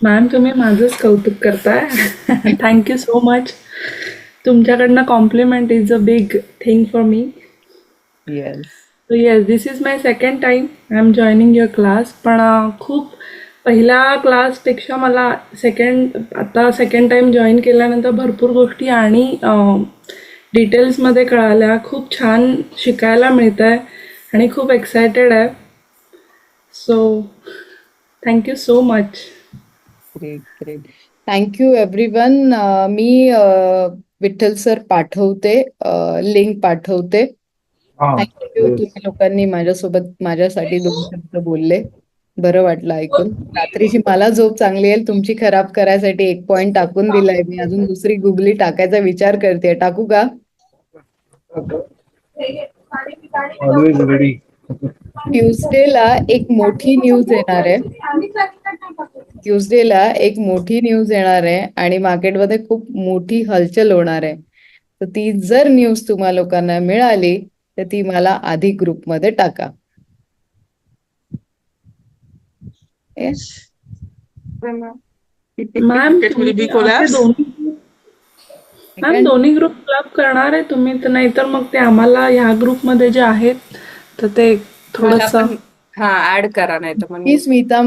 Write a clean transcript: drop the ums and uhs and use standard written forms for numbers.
Ma'am, तुम्ही माझंच कौतुक करताय. Thank you so much. तुमच्याकडनं compliment is a big thing for me. Yes. So yes, this is my second time I am joining your class. पण खूप पहिल्या क्लासपेक्षा मला आता सेकंड टाइम जॉईन केल्यानंतर भरपूर गोष्टी आणि डिटेल्समध्ये कळाल्या. खूप छान शिकायला मिळत आहे आणि खूप एक्सायटेड आहे. So thank you so much. Great, great. Thank you everyone. मी विठ्ठल सर पाठवते, लिंक पाठवते. थँक्यू, तुम्ही लोकांनी माझ्यासोबत माझ्यासाठी 2 शब्द बोलले. बरं वाटलं ऐकून. रात्रीची मला झोप चांगली येईल तुमची खराब करायसाठी 1 पॉइंट टाकून दिलाय मी. अजून दुसरी गुगली टाकायचा विचार करते. टाकू का? Always ready. ट्युजडेला एक मोठी न्यूज येणार आहे. ट्युजडेला एक मोठी न्यूज येणार आहे आणि मार्केटमध्ये खूप मोठी हलचल होणार आहे. तर ती जर न्यूज तुम्हा लोकांना मिळाली तर ती मला आधी ग्रुपमध्ये टाका. ए? मॅम, It will be तुम्ही असे collapse. मॅम, दोन्ही ग्रुप क्लब करणार आहे तुम्ही? तर नाहीतर मग ते आम्हाला ह्या ग्रुपमध्ये जे आहेत तर ते मला थोडंसं पण ऍड करा नाही तर मग मी स्मिता